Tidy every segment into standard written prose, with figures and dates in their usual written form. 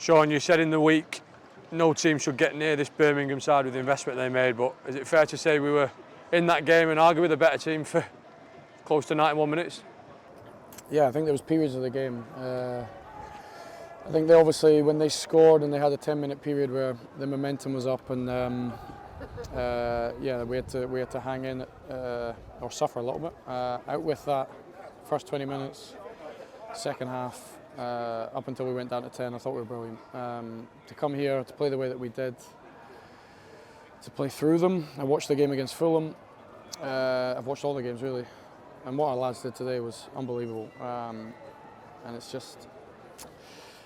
Shaun, you said in the week no team should get near this Birmingham side with the investment they made, but is it fair to say we were in that game and arguably the better team for close to 91 minutes? Yeah, I think there was periods of the game. I think they obviously, when they scored and they had a 10-minute period where the momentum was up, and yeah, we had to hang in or suffer a little bit. Out with that first 20 minutes, second half, up until we went down to 10, I thought we were brilliant. To come here, to play the way that we did, to play through them. I watched the game against Fulham. I've watched all the games really, and what our lads did today was unbelievable. And it's just,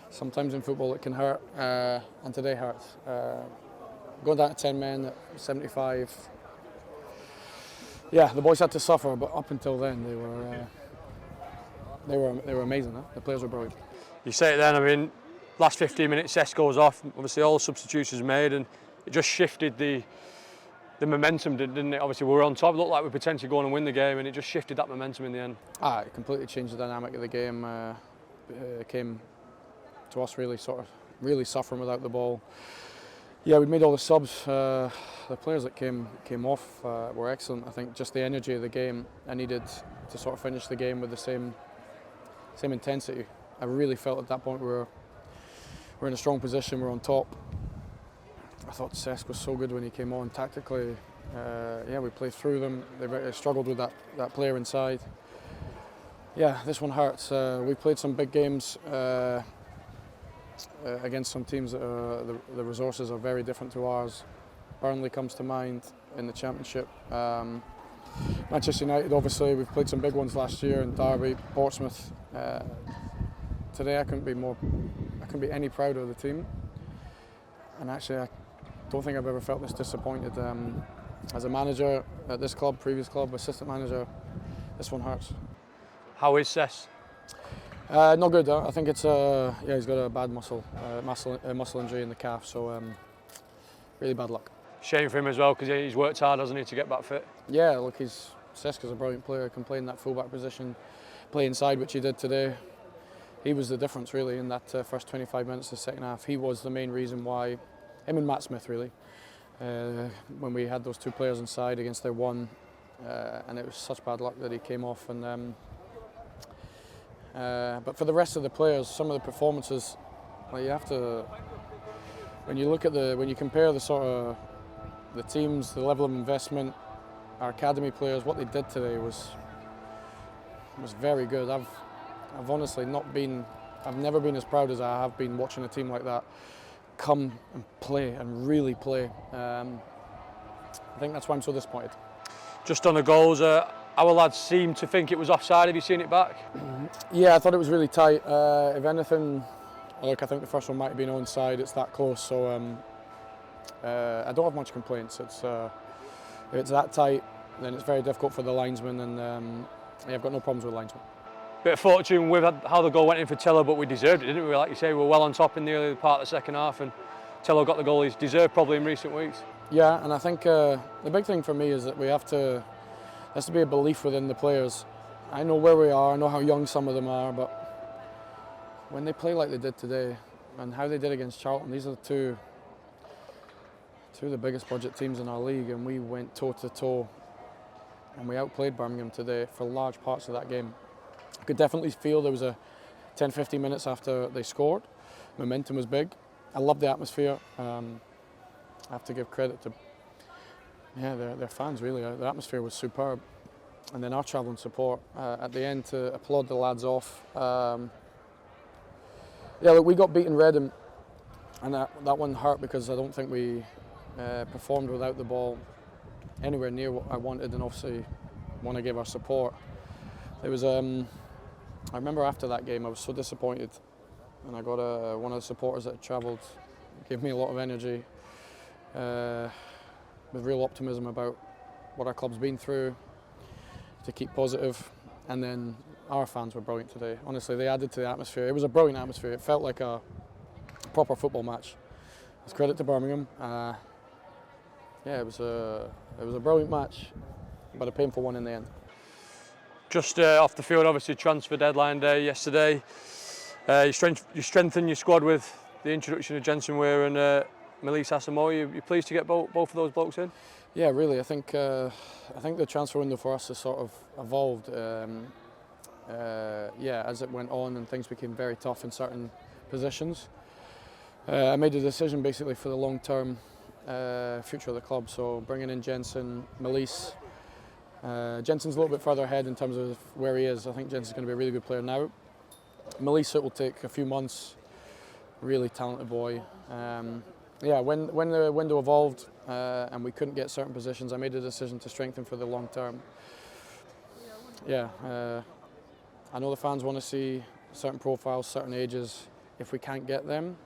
sometimes in football it can hurt, and today hurts. Going down to 10 men at 75, yeah, the boys had to suffer, but up until then they were amazing. Huh? The players were brilliant. You say it then, I mean, last 15 minutes, Cesc goes off, obviously all substitutions made, and it just shifted the momentum, didn't it? Obviously we were on top, it looked like we potentially going and win the game, and it just shifted that momentum in the end. It completely changed the dynamic of the game. It came to us really suffering without the ball. Yeah, we made all the subs. The players that came off were excellent. I think just the energy of the game, I needed to sort of finish the game with the same intensity. I really felt at that point we're in a strong position, we're on top. I thought Cesc was so good when he came on tactically. Yeah, we played through them. They struggled with that player inside. Yeah, this one hurts. We played some big games against some teams that the resources are very different to ours. Burnley comes to mind in the Championship. Manchester United, obviously, we've played some big ones last year in Derby, Portsmouth. Today I couldn't be any prouder of the team. And actually, I don't think I've ever felt this disappointed. As a manager at this club, previous club, assistant manager, this one hurts. How is Cesc? Not good. I think it's yeah, he's got a bad muscle injury in the calf, so really bad luck. Shame for him as well, because he's worked hard, hasn't he, to get back fit? Yeah, look, Cesc is a brilliant player. Can play in that fullback position, play inside, which he did today. He was the difference really in that first 25 minutes of the second half. He was the main reason why, him and Matt Smith really, when we had those two players inside against their one, and it was such bad luck that he came off. And but for the rest of the players, some of the performances, well, you have to, when you compare the sort of the teams, the level of investment, our academy players, what they did today was very good. I've honestly I've never been as proud as I have been watching a team like that come and play and really play. I think that's why I'm so disappointed. Just on the goals, our lads seem to think it was offside. Have you seen it back? Yeah, I thought it was really tight. If anything, look, I think the first one might have been onside. It's that close, so I don't have much complaints. If it's that tight, then it's very difficult for the linesman, and yeah, I've got no problems with linesmen. Bit of fortune with how the goal went in for Tello, but we deserved it, didn't we? Like you say, we were well on top in the early part of the second half, and Tello got the goal he's deserved probably in recent weeks. Yeah, and I think the big thing for me is that there has to be a belief within the players. I know where we are, I know how young some of them are, but when they play like they did today, and how they did against Charlton, these are two of the biggest budget teams in our league, and we went toe-to-toe, and we outplayed Birmingham today for large parts of that game. I could definitely feel there was a 10-15 minutes after they scored. Momentum was big. I love the atmosphere. I have to give credit to their fans really. The atmosphere was superb. And then our travelling support at the end to applaud the lads off. Yeah, look, we got beaten red, and that one hurt because I don't think we performed without the ball anywhere near what I wanted, and obviously want to give our support. It was I remember after that game I was so disappointed, and I got one of the supporters that had travelled, gave me a lot of energy, with real optimism about what our club's been through, to keep positive. And then our fans were brilliant today. Honestly, they added to the atmosphere. It was a brilliant atmosphere. It felt like a proper football match. It's credit to Birmingham. Yeah, it was a brilliant match, but a painful one in the end. Just off the field, obviously transfer deadline day yesterday. You strengthened your squad with the introduction of Jensen Weir and Melise Asamoah. You pleased to get both of those blokes in? Yeah, really. I think the transfer window for us has sort of evolved. As it went on and things became very tough in certain positions. I made a decision basically for the long-term future of the club. So bringing in Jensen, Melise. Jensen's a little bit further ahead in terms of where he is. I think Jensen's going to be a really good player now. Melise, it will take a few months. Really talented boy. When the window evolved and we couldn't get certain positions, I made a decision to strengthen for the long term. I know the fans want to see certain profiles, certain ages. If we can't get them,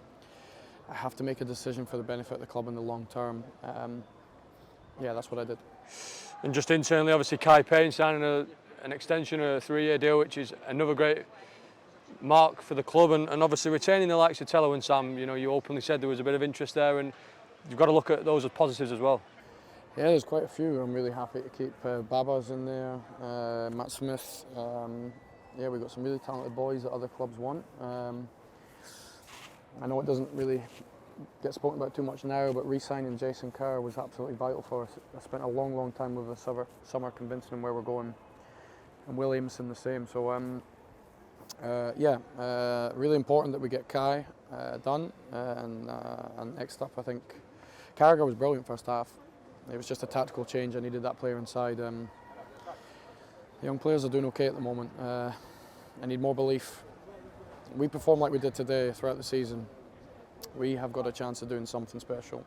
I have to make a decision for the benefit of the club in the long term. That's what I did. And just internally, obviously, Kai Payne signing an extension of a 3-year deal, which is another great mark for the club, and obviously retaining the likes of Tello and Sam. You openly said there was a bit of interest there, and you've got to look at those as positives as well. Yeah, there's quite a few. I'm really happy to keep Baba's in there, Matt Smith. We've got some really talented boys that other clubs want. I know it doesn't really get spoken about too much now, but re-signing Jason Kerr was absolutely vital for us. I spent a long time with the summer convincing him where we're going, and Will Aimson the same. So really important that we get Kai done, and next up I think Carragher was brilliant first half. It was just a tactical change. I needed that player inside. The young players are doing okay at the moment. I need more belief. We perform like we did today throughout the season. We have got a chance of doing something special.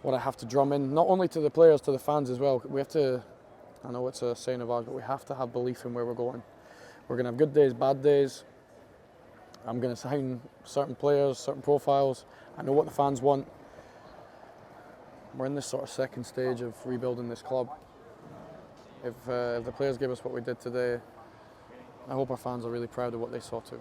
What I have to drum in, not only to the players, to the fans as well. We have to, I know it's a saying of ours, but we have to have belief in where we're going. We're going to have good days, bad days. I'm going to sign certain players, certain profiles. I know what the fans want. We're in this sort of second stage of rebuilding this club. If the players give us what we did today, I hope our fans are really proud of what they saw too.